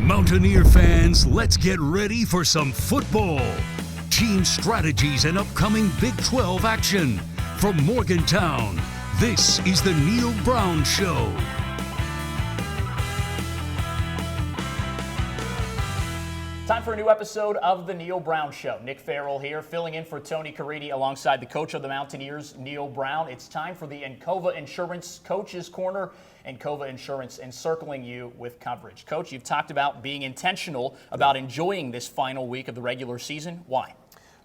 Mountaineer fans, let's get ready for some football. Team strategies and upcoming Big 12 action. From Morgantown, this is the Neal Brown Show. Time for a new episode of the Neal Brown Show. Nick Farrell here, filling in for Tony Caridi alongside the coach of the Mountaineers, Neal Brown. It's time for the Encova Insurance Coach's Corner. Encova Insurance encircling you with coverage. Coach, you've talked about being intentional about enjoying this final week of the regular season. Why?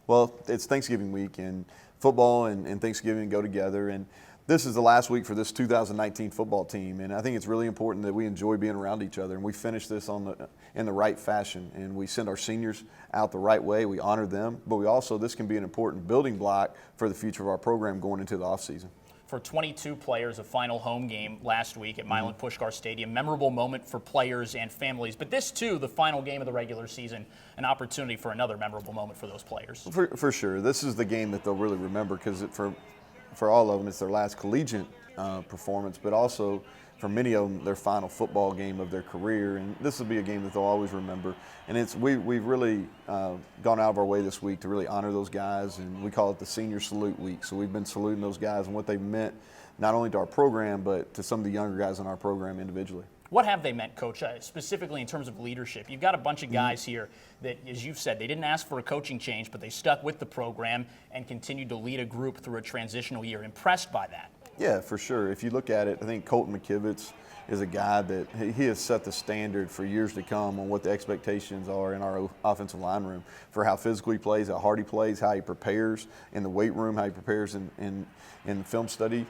Well, it's Thanksgiving week, and football and Thanksgiving go together. And this is the last week for this 2019 football team, and I think it's really important that we enjoy being around each other, and we finish this in the right fashion, and we send our seniors out the right way. We honor them, but we also, this can be an important building block for the future of our program going into the offseason. For 22 players, a final home game last week at Milan Puskar Stadium. Memorable moment for players and families. But this, too, the final game of the regular season, an opportunity for another memorable moment for those players. For sure. This is the game that they'll really remember because for all of them, it's their last collegiate performance, but also for many of them, their final football game of their career. And this will be a game that they'll always remember. And we've really gone out of our way this week to really honor those guys, and we call it the Senior Salute Week. So we've been saluting those guys and what they've meant not only to our program, but to some of the younger guys in our program individually. What have they meant, Coach, specifically in terms of leadership? You've got a bunch of guys here that, as you've said, they didn't ask for a coaching change, but they stuck with the program and continued to lead a group through a transitional year. Impressed by that. Yeah, for sure. If you look at it, I think Colton McKivitz is a guy that he has set the standard for years to come on what the expectations are in our offensive line room for how physically he plays, how hard he plays, how he prepares in the weight room, how he prepares in film study.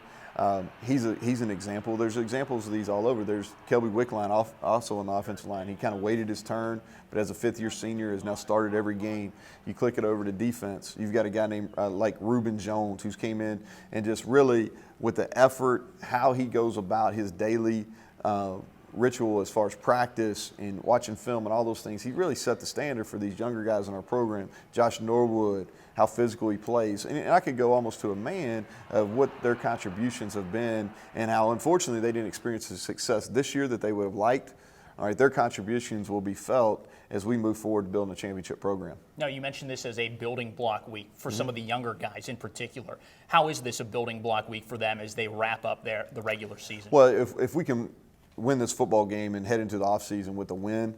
He's an example. There's examples of these all over. There's Kelby Wickline also on the offensive line. He kind of waited his turn, but as a fifth-year senior has now started every game. You click it over to defense. You've got a guy named like Reuben Jones who's came in and just really with the effort, how he goes about his daily ritual as far as practice and watching film and all those things. He really set the standard for these younger guys in our program. Josh Norwood, how physical he plays. And I could go almost to a man of what their contributions have been and how unfortunately they didn't experience the success this year that they would have liked. All right, their contributions will be felt as we move forward to building a championship program. Now, you mentioned this as a building block week for some of the younger guys in particular. How is this a building block week for them as they wrap up the regular season? Well, if we can win this football game and head into the offseason with a win,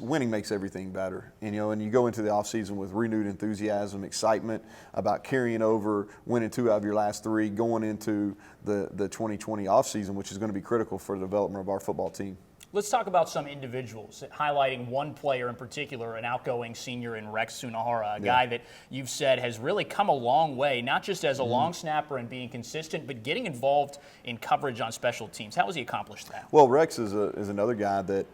winning makes everything better. And you go into the offseason with renewed enthusiasm, excitement about carrying over, winning 2 out of your last 3, going into the 2020 offseason, which is going to be critical for the development of our football team. Let's talk about some individuals, highlighting one player in particular, an outgoing senior in Rex Sunahara, a guy that you've said has really come a long way, not just as a long snapper and being consistent, but getting involved in coverage on special teams. How has he accomplished that? Well, Rex is another guy that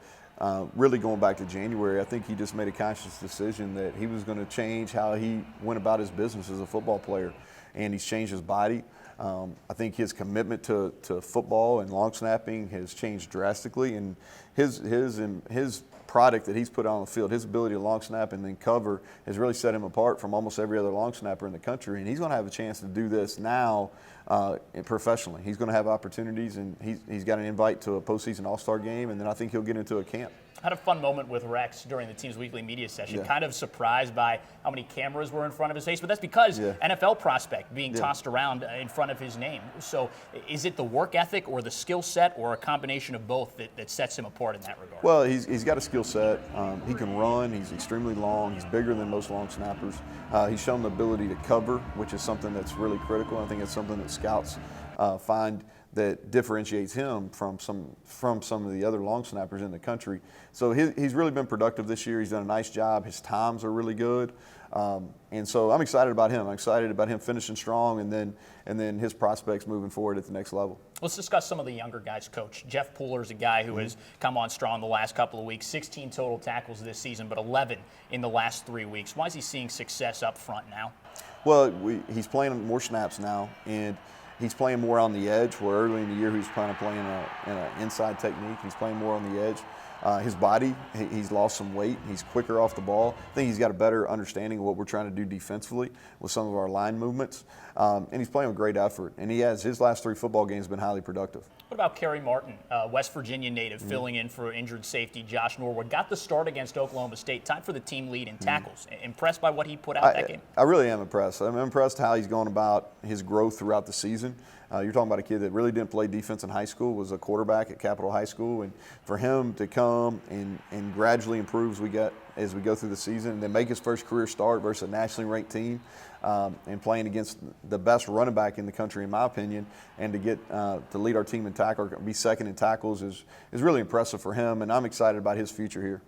really going back to January, I think he just made a conscious decision that he was going to change how he went about his business as a football player, and he's changed his body. I think his commitment to football and long snapping has changed drastically, and his product that he's put on the field, his ability to long snap and then cover has really set him apart from almost every other long snapper in the country, and he's going to have a chance to do this now professionally. He's going to have opportunities, and he's got an invite to a postseason All-Star game, and then I think he'll get into a camp. I had a fun moment with Rex during the team's weekly media session. Kind of surprised by how many cameras were in front of his face, but that's because NFL prospect being tossed around in front of his name. So is it the work ethic or the skill set or a combination of both that sets him apart in that regard? Well, he's got a skill set. He can run. He's extremely long. He's bigger than most long snappers. He's shown the ability to cover, which is something that's really critical. I think it's something that scouts find that differentiates him from some of the other long snappers in the country. So he's really been productive this year. He's done a nice job. His times are really good. And so I'm excited about him. I'm excited about him finishing strong and then his prospects moving forward at the next level. Let's discuss some of the younger guys, Coach. Jeff Pooler's a guy who has come on strong the last couple of weeks, 16 total tackles this season, but 11 in the last 3 weeks. Why is he seeing success up front now? Well, he's playing more snaps now, and He's playing more on the edge, where early in the year he was kind of playing in an inside technique. He's playing more on the edge. His body, he's lost some weight. He's quicker off the ball. I think he's got a better understanding of what we're trying to do defensively with some of our line movements. And he's playing with great effort. And his last 3 football games been highly productive. What about Kerry Martin, West Virginia native, filling in for injured safety Josh Norwood? Got the start against Oklahoma State. Time for the team lead in tackles. Impressed by what he put out that game? I really am impressed. I'm impressed how he's going about his growth throughout the season. You're talking about a kid that really didn't play defense in high school, was a quarterback at Capitol High School, and for him to come and gradually improve as we go through the season, and then make his first career start versus a nationally ranked team, and playing against the best running back in the country, in my opinion, and to get to lead our team in tackle, be second in tackles is really impressive for him, and I'm excited about his future here.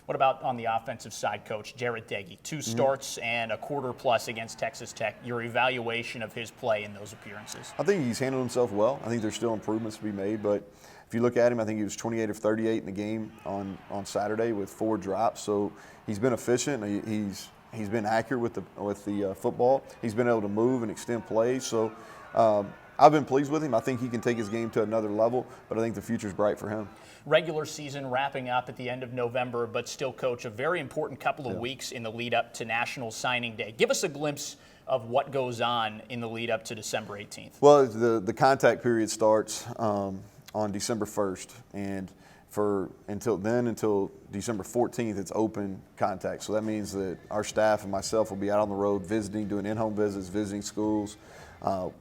What about on the offensive side, Coach? Jarrett Deggy, 2 starts and a quarter plus against Texas Tech. Your evaluation of his play in those appearances? I think he's handled himself well. I think there's still improvements to be made, but if you look at him, I think he was 28 of 38 in the game on Saturday with 4 drops. So he's been efficient. He's been accurate with the football. He's been able to move and extend plays. So I've been pleased with him. I think he can take his game to another level, but I think the future's bright for him. Regular season wrapping up at the end of November, but still, Coach, a very important couple of weeks in the lead up to National Signing Day. Give us a glimpse of what goes on in the lead up to December 18th. Well, the contact period starts on December 1st, and until December 14th, it's open contact. So that means that our staff and myself will be out on the road visiting, doing in-home visits, visiting schools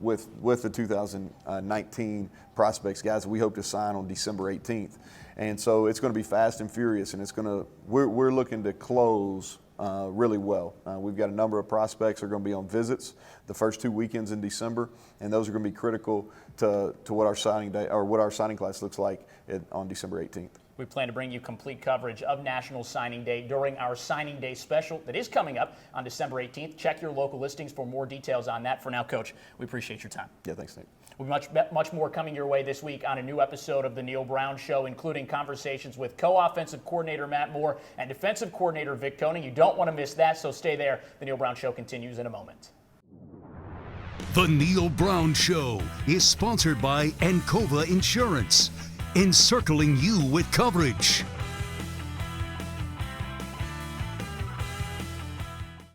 with the 2019 prospects, guys that we hope to sign on December 18th. And so it's going to be fast and furious, and we're looking to close really well. We've got a number of prospects that are going to be on visits the first 2 weekends in December, and those are going to be critical to what our signing day or what our signing class looks like on December 18th. We plan to bring you complete coverage of National Signing Day during our Signing Day special that is coming up on December 18th. Check your local listings for more details on that. For now, Coach, we appreciate your time. Yeah, thanks, Nate. We'll be much more coming your way this week on a new episode of The Neal Brown Show, including conversations with co-offensive coordinator Matt Moore and defensive coordinator Vic Koenig. You don't want to miss that, so stay there. The Neal Brown Show continues in a moment. The Neal Brown Show is sponsored by Encova Insurance, encircling you with coverage.